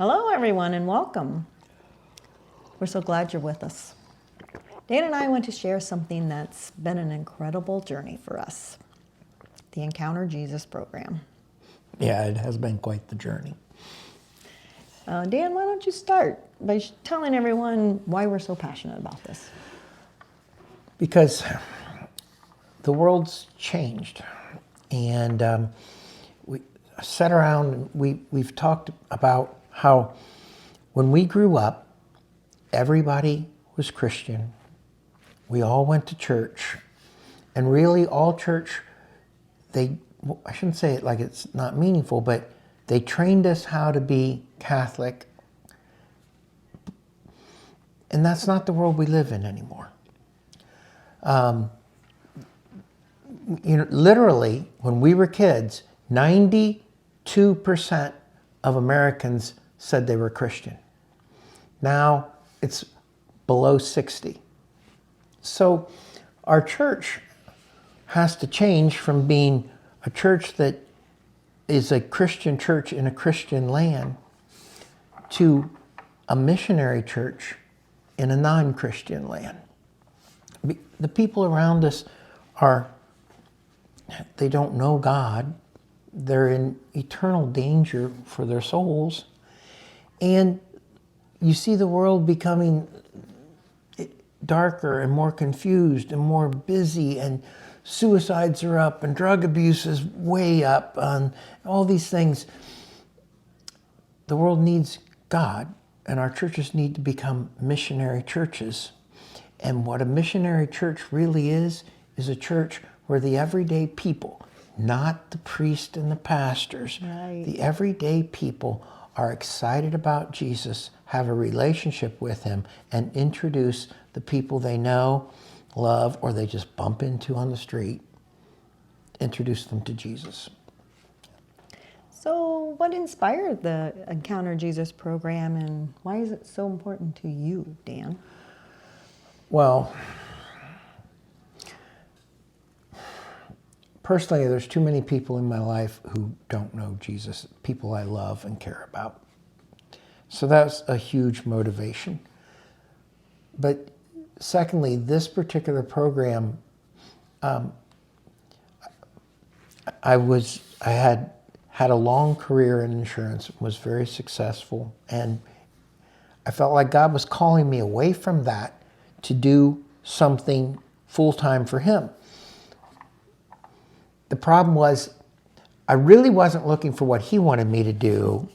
Hello, everyone, and welcome. We're so glad you're with us. Dan and I want to share something that's been an incredible journey for us, the Encounter Jesus program. Yeah, it has been quite the journey. Dan, why don't you start by telling everyone why we're so passionate about this? Because the world's changed, and we sat around and we've talked about how when we grew up, everybody was Christian. We all went to church, and really all church, I shouldn't say it like it's not meaningful, but they trained us how to be Catholic, and that's not the world we live in anymore. Literally, when we were kids, 92% of Americans said they were Christian. Now it's below 60. So our church has to change from being a church that is a Christian church in a Christian land to a missionary church in a non-Christian land. The people around us they don't know God. They're in eternal danger for their souls. And you see the world becoming darker and more confused and more busy, and suicides are up and drug abuse is way up and all these things. The world needs God, and our churches need to become missionary churches. And what a missionary church really is a church where the everyday people, not the priest and the pastors, Right. the everyday people are excited about Jesus, have a relationship with him, and introduce the people they know, love, or they just bump into on the street, introduce them to Jesus. So what inspired the Encounter Jesus program, and why is it so important to you, Dan? Well, personally, there's too many people in my life who don't know Jesus, people I love and care about. So that's a huge motivation. But secondly, this particular program, I had a long career in insurance, was very successful, and I felt like God was calling me away from that to do something full-time for him. The problem was, I really wasn't looking for what he wanted me to do.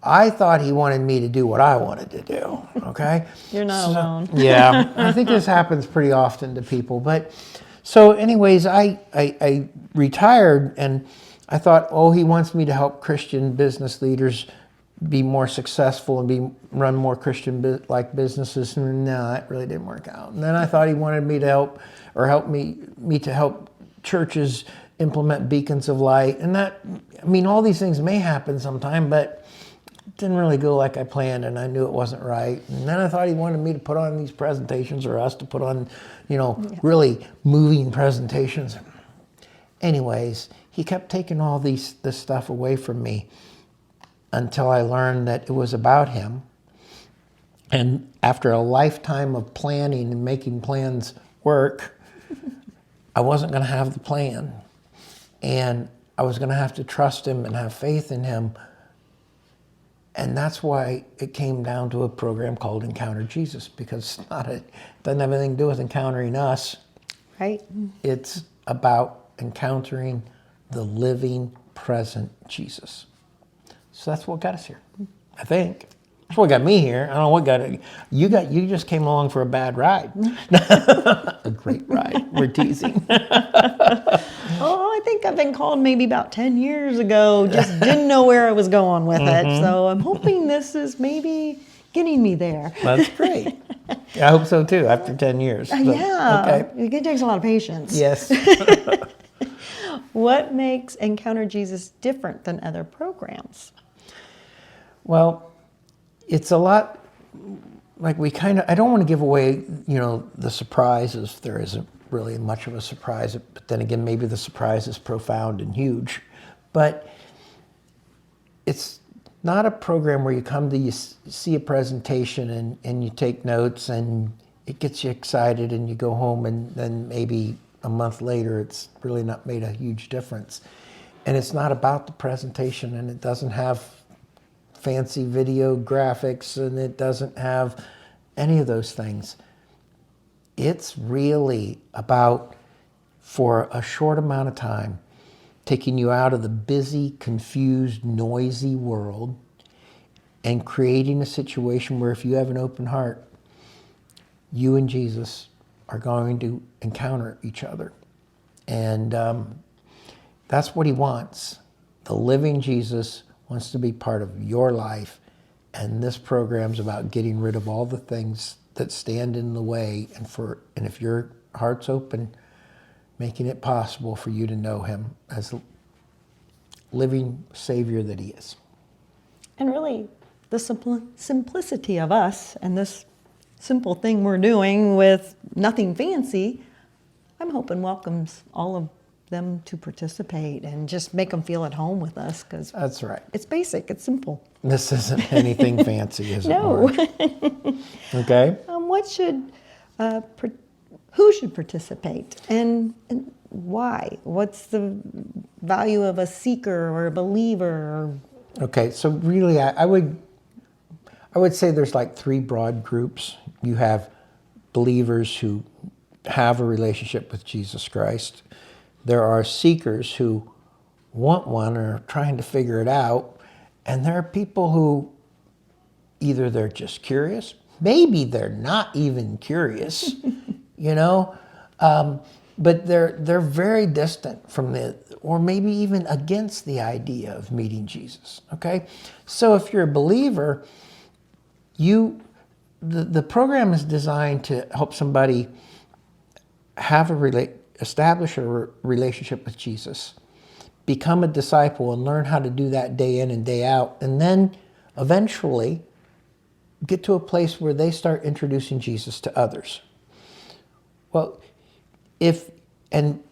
I thought he wanted me to do what I wanted to do, okay? You're not alone. Yeah, I think this happens pretty often to people. But so anyways, I retired, and I thought, he wants me to help Christian business leaders be more successful and run more Christian-like businesses. And no, that really didn't work out. And then I thought he wanted me to help churches implement beacons of light. And all these things may happen sometime, but it didn't really go like I planned, and I knew it wasn't right. And then I thought he wanted me to put on these presentations, or us to put on, really moving presentations. Anyways, he kept taking all this stuff away from me until I learned that it was about him. And after a lifetime of planning and making plans work, I wasn't going to have the plan. And I was going to have to trust him and have faith in him. And that's why it came down to a program called Encounter Jesus, because it doesn't have anything to do with encountering us. Right. It's about encountering the living, present Jesus. So that's what got us here, I think. That's what got me here. I don't know what got it. You just came along for a bad ride. A great ride. We're teasing. I think I've been called maybe about 10 years ago. Just didn't know where I was going with it. So I'm hoping this is maybe getting me there. That's great. I hope so too, after 10 years. Yeah. Okay. It takes a lot of patience. Yes. What makes Encounter Jesus different than other programs? Well, it's a lot like I don't want to give away, the surprises. There isn't really much of a surprise, but then again, maybe the surprise is profound and huge. But it's not a program where you come to see a presentation and you take notes and it gets you excited and you go home and then maybe a month later it's really not made a huge difference. And it's not about the presentation, and it doesn't have fancy video graphics, and it doesn't have any of those things. It's really about, for a short amount of time, taking you out of the busy, confused, noisy world and creating a situation where if you have an open heart, you and Jesus are going to encounter each other. And that's what he wants. The living Jesus wants to be part of your life. And this program's about getting rid of all the things that stand in the way. And if your heart's open, making it possible for you to know him as the living Savior that he is. And really, the simplicity of us and this simple thing we're doing with nothing fancy, I'm hoping welcomes all of them to participate and just make them feel at home with us, because That's right. it's basic, it's simple. This isn't anything fancy, is it? No. Marge? Okay. Who should participate and why? What's the value of a seeker or a believer? Okay, so really I would say there's like three broad groups. You have believers who have a relationship with Jesus Christ. There are seekers who want one or are trying to figure it out. And there are people who either they're just curious, maybe they're not even curious, but they're very distant from or maybe even against the idea of meeting Jesus, okay? So if you're a believer, the program is designed to help somebody establish a relationship with Jesus, become a disciple and learn how to do that day in and day out, and then eventually get to a place where they start introducing Jesus to others. Well, and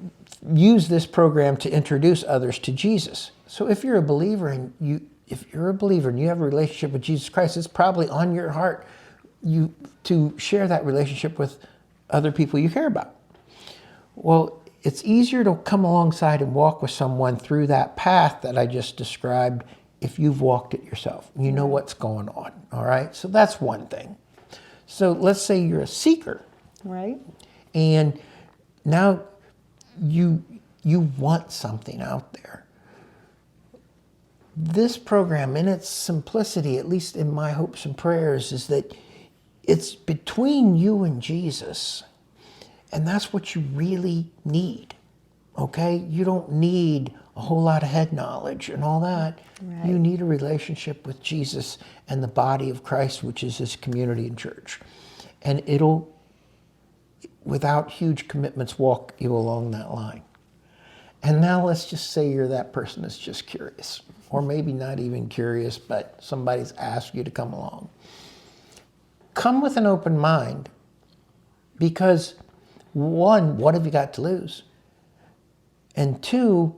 use this program to introduce others to Jesus. So if you're a believer and you have a relationship with Jesus Christ, it's probably on your heart to share that relationship with other people you care about. Well, it's easier to come alongside and walk with someone through that path that I just described if you've walked it yourself. You know what's going on, all right? So that's one thing. So let's say you're a seeker. Right. And now you want something out there. This program, in its simplicity, at least in my hopes and prayers, is that it's between you and Jesus. And that's what you really need, okay? You don't need a whole lot of head knowledge and all that. Right. You need a relationship with Jesus and the body of Christ, which is his community and church. And it'll, without huge commitments, walk you along that line. And now let's just say you're that person that's just curious, or maybe not even curious, but somebody's asked you to come along. Come with an open mind, because one, what have you got to lose? And two,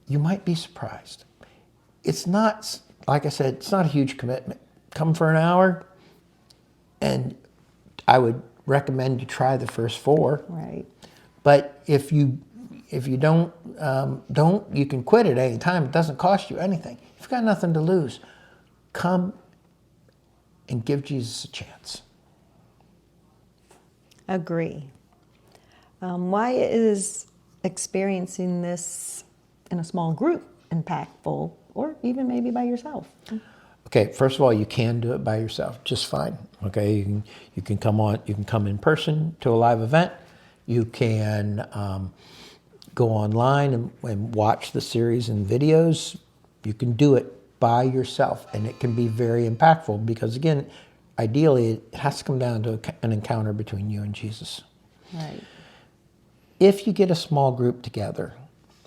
you might be surprised. It's not, like I said, it's not a huge commitment. Come for an hour, and I would recommend you try the first 4. Right. But if you don't, you can quit at any time. It doesn't cost you anything. You've got nothing to lose. Come and give Jesus a chance. Agree. Why is experiencing this in a small group impactful, or even maybe by yourself? Okay, first of all, you can do it by yourself just fine. Okay, you can come in person to a live event. You can go online and watch the series and videos. You can do it by yourself, and it can be very impactful because, again, ideally, it has to come down to an encounter between you and Jesus. Right. If you get a small group together,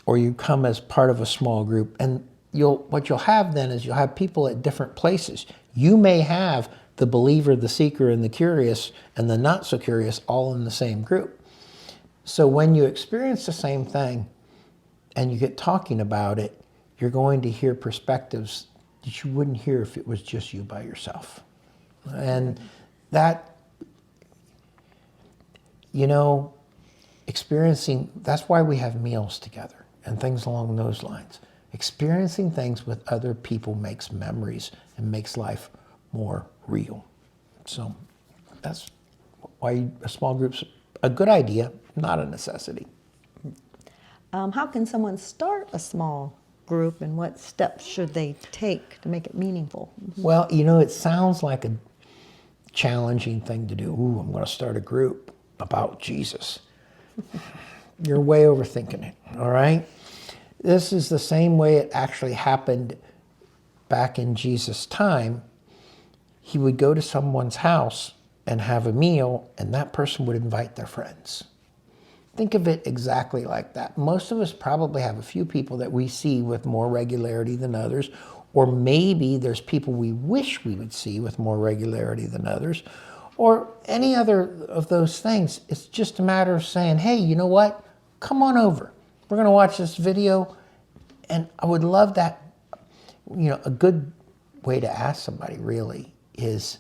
or you come as part of a small group, and what you'll have then is you'll have people at different places. You may have the believer, the seeker, and the curious, and the not so curious all in the same group. So when you experience the same thing and you get talking about it, you're going to hear perspectives that you wouldn't hear if it was just you by yourself. And that, you know, experiencing, that's why we have meals together and things along those lines. Experiencing things with other people makes memories and makes life more real. So that's why a small group's a good idea, not a necessity. How can someone start a small group, and what steps should they take to make it meaningful? Well, you know, it sounds like a challenging thing to do. Ooh, I'm going to start a group about Jesus. You're way overthinking it, all right? This is the same way it actually happened back in Jesus' time. He would go to someone's house and have a meal, and that person would invite their friends. Think of it exactly like that. Most of us probably have a few people that we see with more regularity than others, or maybe there's people we wish we would see with more regularity than others, or any other of those things. It's just a matter of saying, hey, you know what? Come on over. We're going to watch this video, and I would love that. You know, a good way to ask somebody really is,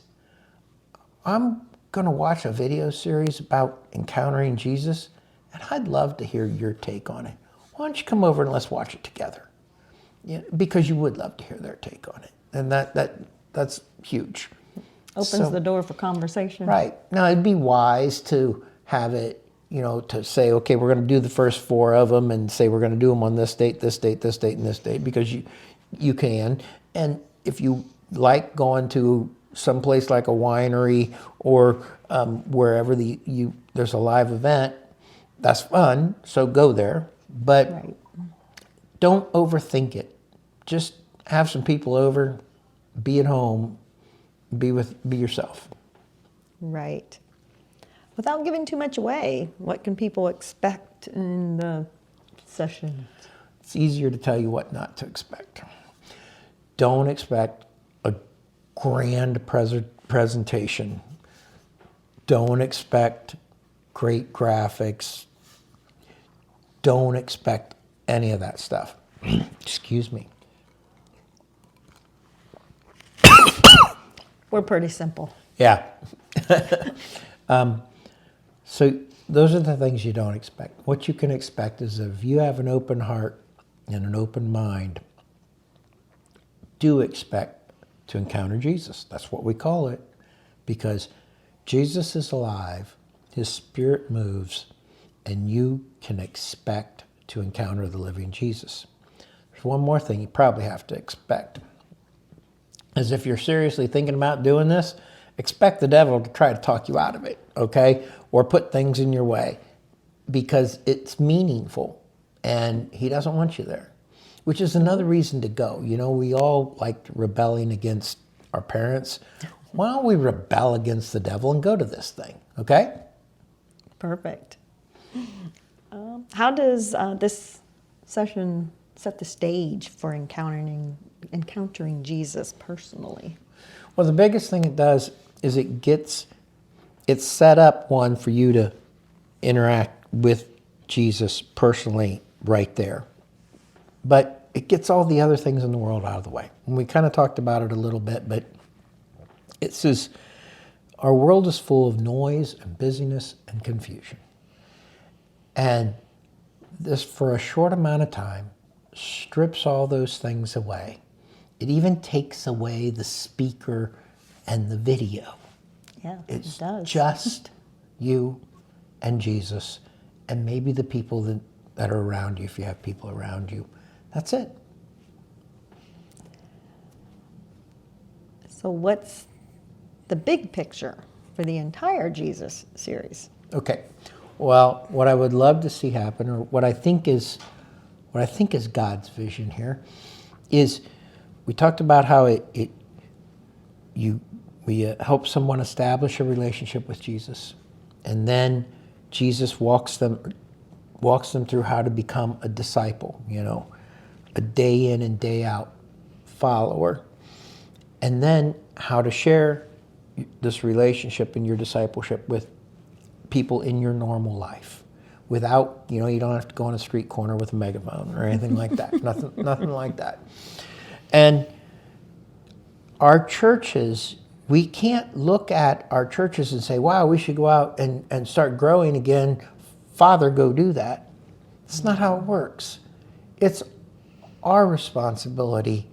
I'm going to watch a video series about encountering Jesus, and I'd love to hear your take on it. Why don't you come over and let's watch it together? Yeah, because you would love to hear their take on it. And that's huge. Opens the door for conversation. Right. Now, it'd be wise to have it, you know, to say, okay, we're going to do the first 4 of them and say we're going to do them on this date, this date, this date, and this date, because you can. And if you like going to someplace like a winery or wherever there's a live event, that's fun, so go there. But Right. don't overthink it. Just have some people over, be at home, be yourself. Right. Without giving too much away, what can people expect in the session? It's easier to tell you what not to expect. Don't expect a grand presentation. Don't expect great graphics. Don't expect any of that stuff. Excuse me. We're pretty simple. Yeah. So those are the things you don't expect. What you can expect is if you have an open heart and an open mind, do expect to encounter Jesus. That's what we call it, because Jesus is alive, his spirit moves, and you can expect to encounter the living Jesus. There's one more thing you probably have to expect. As if you're seriously thinking about doing this, expect the devil to try to talk you out of it, okay? Or put things in your way, because it's meaningful and he doesn't want you there, which is another reason to go. You know, we all like rebelling against our parents. Why don't we rebel against the devil and go to this thing, okay? Perfect. How does this session set the stage for encountering Jesus personally? Well, the biggest thing it does is it's set up, one, for you to interact with Jesus personally right there. But it gets all the other things in the world out of the way. And we kind of talked about it a little bit, but it says our world is full of noise and busyness and confusion. And this, for a short amount of time, strips all those things away. It even takes away the speaker and the video. Yeah, It's it does. just you and Jesus and maybe the people that are around you, if you have people around you. That's it. So what's the big picture for the entire Jesus series? Okay. Well, what I would love to see happen, or what I think is God's vision here, is we talked about how we help someone establish a relationship with Jesus, and then Jesus walks them through how to become a disciple, you know, a day in and day out follower, and then how to share this relationship and your discipleship with people in your normal life without, you know, you don't have to go on a street corner with a megaphone or anything like that. Nothing like that. And our churches, we can't look at our churches and say, wow, we should go out and start growing again. Father, go do that. It's not how it works. It's our responsibility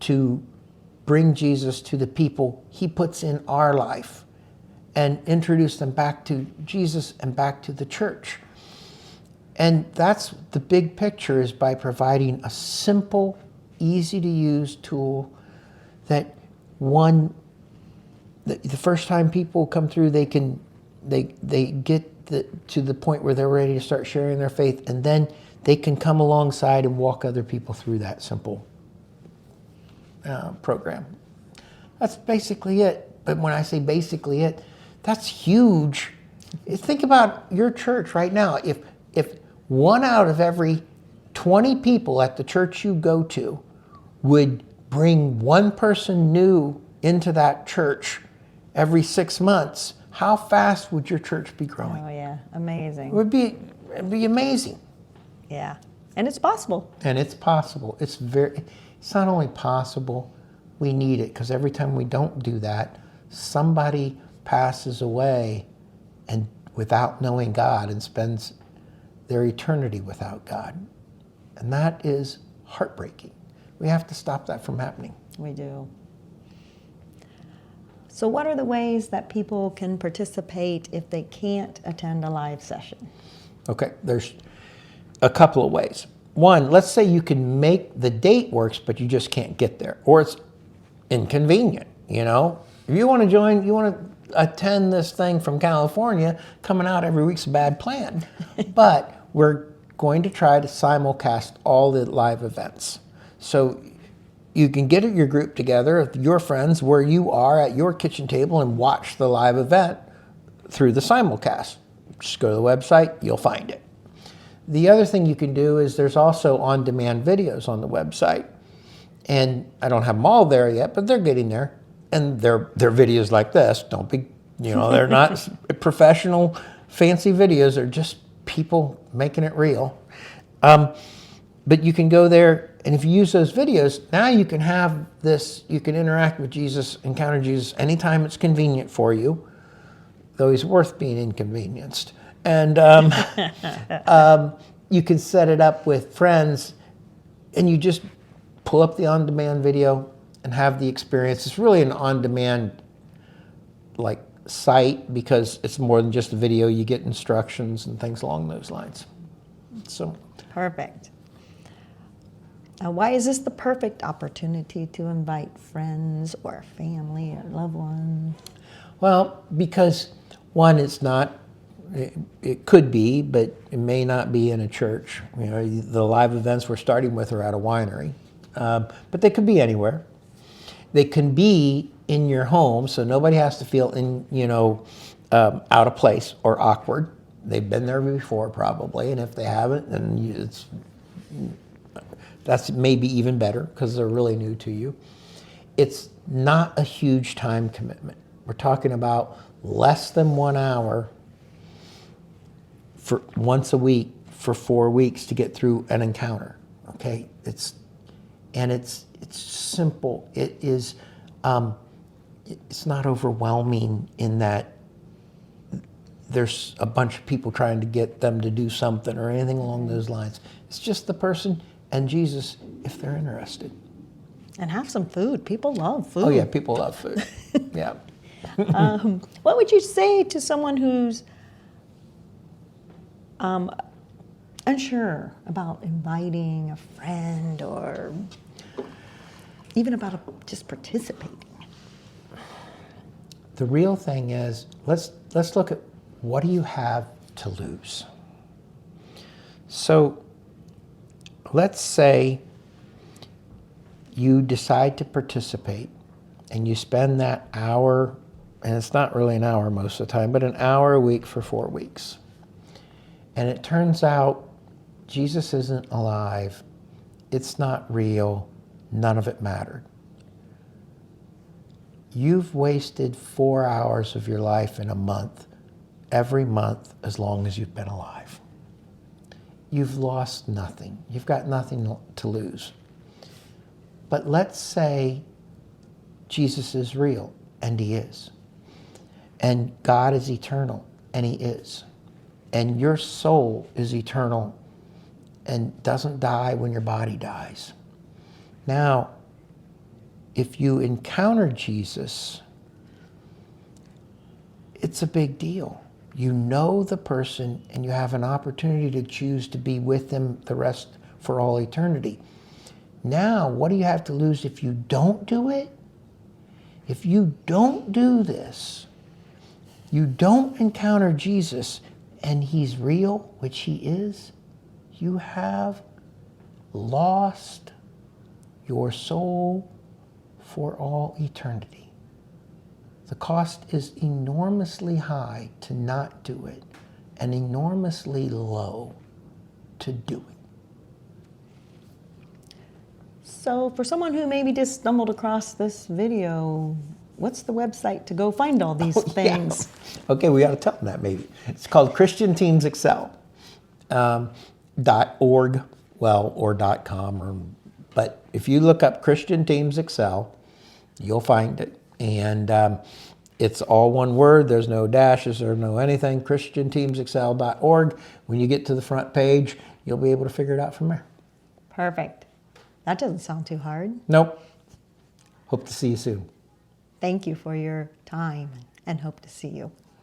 to bring Jesus to the people he puts in our life and introduce them back to Jesus and back to the church. And that's the big picture, is by providing a simple, easy to use tool that the first time people come through, they get to the point where they're ready to start sharing their faith, and then they can come alongside and walk other people through that simple program. That's basically it. But when I say basically it, that's huge. Think about your church right now. If 1 out of every 20 people at the church you go to would bring one person new into that church every 6 months, how fast would your church be growing? Oh yeah, amazing. It'd be amazing. Yeah, and it's possible. And it's possible. It's not only possible, we need it, because every time we don't do that, somebody passes away and without knowing God and spends their eternity without God. And that is heartbreaking. We have to stop that from happening. We do. So what are the ways that people can participate if they can't attend a live session? Okay, there's a couple of ways. One, let's say you can make the date works, but you just can't get there, or it's inconvenient, you know? If you want to join, you want to attend this thing from California, coming out every week's a bad plan. But we're going to try to simulcast all the live events. So you can get your group together with your friends where you are at your kitchen table and watch the live event through the simulcast. Just go to the website, you'll find it. The other thing you can do is there's also on-demand videos on the website. And I don't have them all there yet, but they're getting there. And they're videos like this. Don't be, they're not professional, fancy videos. They're just people making it real. But you can go there, and if you use those videos, now you can have this, you can interact with Jesus, encounter Jesus anytime it's convenient for you, though he's worth being inconvenienced. And you can set it up with friends, and you just pull up the on-demand video and have the experience. It's really an on-demand site, because it's more than just a video. You get instructions and things along those lines. So Perfect. Why is this the perfect opportunity to invite friends or family or loved ones? Well, because one, it's not, it could be, but it may not be in a church. The live events we're starting with are at a winery, but they could be anywhere. They can be in your home, so nobody has to feel out of place or awkward. They've been there before probably, and if they haven't, then that's maybe even better, because they're really new to you. It's not a huge time commitment. We're talking about less than 1 hour for once a week for 4 weeks to get through an encounter. Okay, it's simple. It is. It's not overwhelming in that there's a bunch of people trying to get them to do something or anything along those lines. It's just the person and Jesus, if they're interested. And have some food. People love food. Oh yeah, people love food. Yeah. What would you say to someone who's unsure about inviting a friend, or even about just participating? The real thing is, let's look at, what do you have to lose? So let's say you decide to participate and you spend that hour, and it's not really an hour most of the time, but an hour a week for 4 weeks. And it turns out Jesus isn't alive. It's not real. None of it mattered. You've wasted 4 hours of your life in a month, every month, as long as you've been alive. You've lost nothing. You've got nothing to lose. But let's say Jesus is real, and he is. And God is eternal, and he is. And your soul is eternal and doesn't die when your body dies. Now, if you encounter Jesus, it's a big deal. You know the person, and you have an opportunity to choose to be with them the rest for all eternity. Now, what do you have to lose if you don't do it? If you don't do this, you don't encounter Jesus, and he's real, which he is, you have lost your soul for all eternity. The cost is enormously high to not do it, and enormously low to do it. So for someone who maybe just stumbled across this video, what's the website to go find all these things? Yeah. Okay, we got to tell them that maybe. It's called Christian Teams Excel. .org, well, or .com, but if you look up Christian Teams Excel, you'll find it. And it's all one word. There's no dashes or no anything. ChristianTeamsExcel.org. When you get to the front page, you'll be able to figure it out from there. Perfect. That doesn't sound too hard. Nope. Hope to see you soon. Thank you for your time and hope to see you.